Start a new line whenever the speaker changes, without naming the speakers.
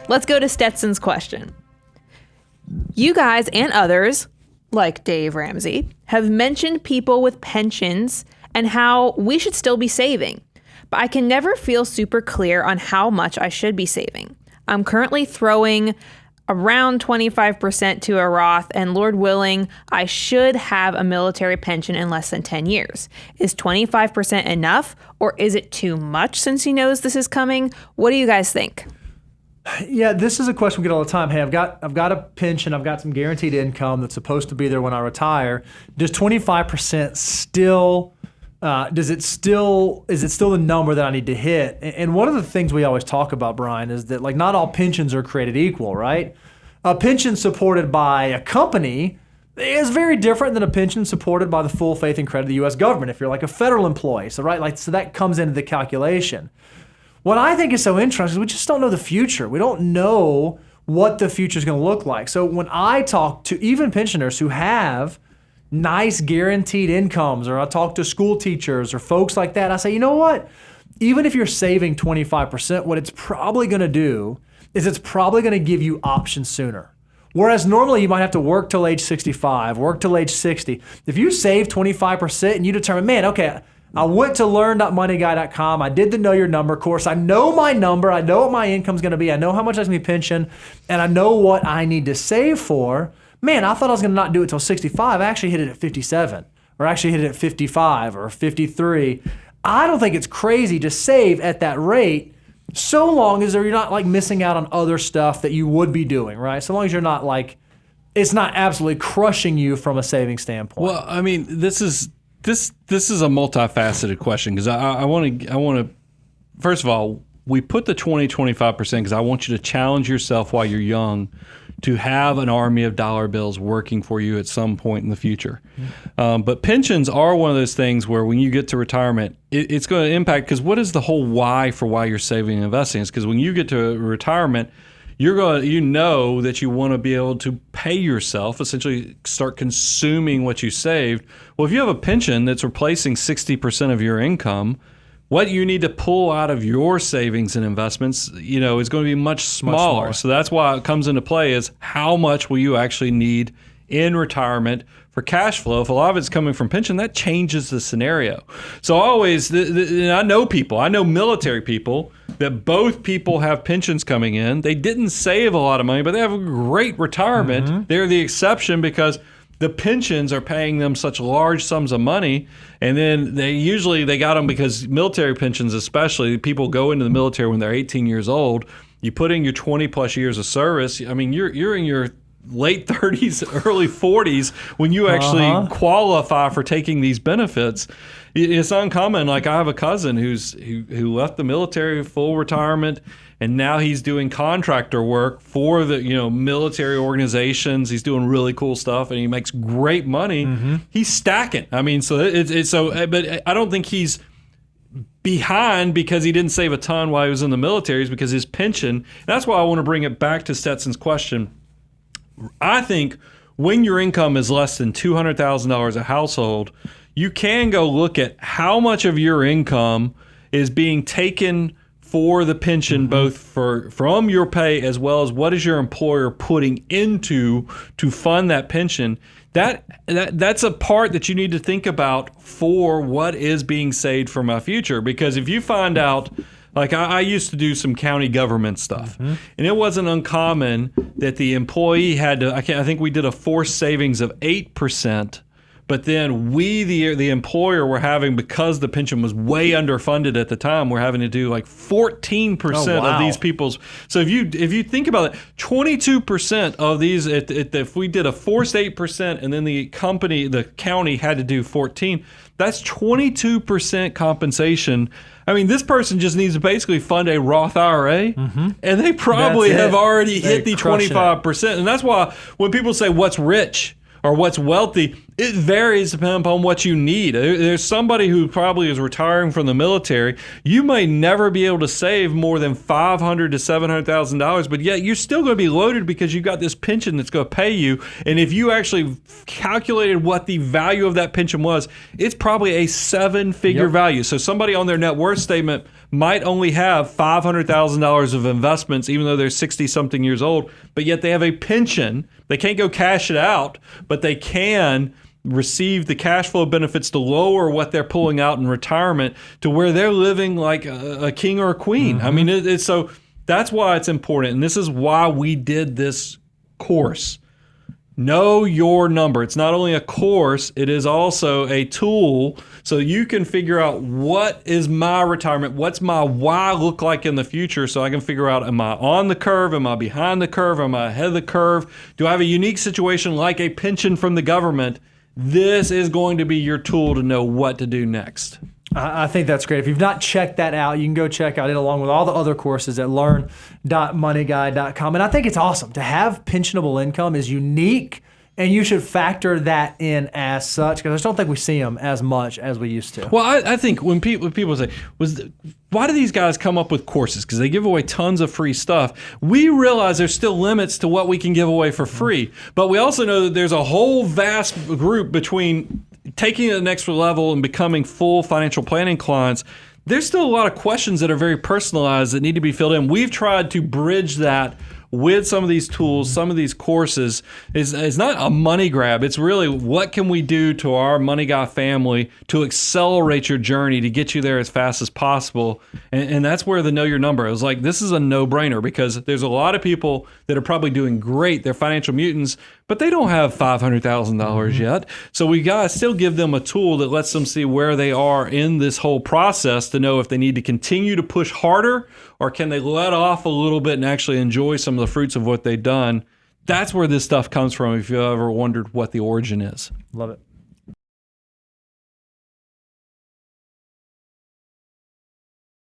let's go to Stetson's question. You guys and others, like Dave Ramsey, have mentioned people with pensions and how we should still be saving. But I can never feel super clear on how much I should be saving. I'm currently throwing around 25% to a Roth, and Lord willing, I should have a military pension in less than 10 years. Is 25% enough, or is it too much since he knows this is coming? What do you guys think?
Yeah, this is a question we get all the time. Hey, I've got a pension, I've got some guaranteed income that's supposed to be there when I retire. Does 25% still is it still the number that I need to hit? And one of the things we always talk about, Brian, is that like not all pensions are created equal, right? A pension supported by a company is very different than a pension supported by the full faith and credit of the U.S. government if you're like a federal employee. So so that comes into the calculation. What I think is so interesting is we just don't know the future. We don't know what the future is going to look like. So when I talk to even pensioners who have nice guaranteed incomes, or I talk to school teachers or folks like that, I say, you know what? Even if you're saving 25%, what it's probably going to do is it's probably going to give you options sooner. Whereas normally you might have to work till age 65, work till age 60. If you save 25% and you determine, man, okay, I went to learn.moneyguy.com. I did the Know Your Number course. I know my number. I know what my income's going to be. I know how much that's going to be pension, and I know what I need to save for. Man, I thought I was going to not do it till 65. I actually hit it at 57, or actually hit it at 55 or 53. I don't think it's crazy to save at that rate, so long as you're not like missing out on other stuff that you would be doing, right? So long as you're not like, it's not absolutely crushing you from a saving standpoint.
Well, I mean, this is a multifaceted question because I want to, first of all, we put the 20-25% because I want you to challenge yourself while you're young to have an army of dollar bills working for you at some point in the future. But pensions are one of those things where when you get to retirement, it's going to impact, because what is the whole why for why you're saving and investing? It's because when you get to retirement, you know that you want to be able to pay yourself, essentially start consuming what you saved. Well, if you have a pension that's replacing 60% of your income, what you need to pull out of your savings and investments, is going to be much smaller. So that's why it comes into play is how much will you actually need in retirement for cash flow. If a lot of it's coming from pension, that changes the scenario. So always, I know military people that both people have pensions coming in. They didn't save a lot of money, but they have a great retirement. Mm-hmm. They're the exception because the pensions are paying them such large sums of money, and then they got them because military pensions, especially, people go into the military when they're 18 years old. You put in your 20 plus years of service. I mean, you're in your late 30s, early 40s when you actually qualify for taking these benefits. It's uncommon. Like I have a cousin who left the military, full retirement, and now he's doing contractor work for the military organizations. He's doing really cool stuff, and he makes great money. Mm-hmm. He's stacking. I mean, so it's so. But I don't think he's behind because he didn't save a ton while he was in the military. It's because his pension. And that's why I want to bring it back to Stetson's question. I think when your income is less than $200,000 a household, you can go look at how much of your income is being taken for the pension, both from your pay as well as what is your employer putting into to fund that pension. That's a part that you need to think about for what is being saved for my future. Because if you find out, like I used to do some county government stuff, and it wasn't uncommon that the employee had to, I think we did a forced savings of 8%, but then we, the employer, were having, because the pension was way underfunded at the time, we're having to do like 14% of these people's. So if you think about it, 22% of these, if we did a forced 8% and then the county had to do 14, that's 22% compensation. I mean, this person just needs to basically fund a Roth IRA, and they probably have already hit the 25%. And that's why when people say what's rich or what's wealthy, It varies depending upon what you need. There's somebody who probably is retiring from the military. You may never be able to save more than $500,000 to $700,000, but yet you're still going to be loaded because you've got this pension that's going to pay you. And if you actually calculated what the value of that pension was, it's probably a 7-figure value. So somebody on their net worth statement might only have $500,000 of investments, even though they're 60-something years old, but yet they have a pension. They can't go cash it out, but they can receive the cash flow benefits to lower what they're pulling out in retirement to where they're living like a king or a queen. I mean, it's so that's why it's important. And this is why we did this course. Know your number. It's not only a course, it is also a tool so you can figure out what is my retirement, what's my why look like in the future, so I can figure out, am I on the curve, am I behind the curve, am I ahead of the curve? Do I have a unique situation like a pension from the government? This is going to be your tool to know what to do next.
I think that's great. If you've not checked that out, you can go check out it along with all the other courses at learn.moneyguide.com. And I think it's awesome. To have pensionable income is unique, and you should factor that in as such, because I just don't think we see them as much as we used to.
Well, I think when people say, why do these guys come up with courses? Because they give away tons of free stuff. We realize there's still limits to what we can give away for free. But we also know that there's a whole vast group between taking it to the next level and becoming full financial planning clients. There's still a lot of questions that are very personalized that need to be filled in. We've tried to bridge that with some of these tools, some of these courses. Is not a money grab. It's really, what can we do to our Money Guy family to accelerate your journey, to get you there as fast as possible? And that's where the Know Your Number. It was like, this is a no-brainer, because there's a lot of people that are probably doing great. They're financial mutants, but they don't have $500,000 yet. So we got to still give them a tool that lets them see where they are in this whole process to know if they need to continue to push harder, or can they let off a little bit and actually enjoy some of the fruits of what they've done. That's where this stuff comes from, if you ever wondered what the origin is.
Love it.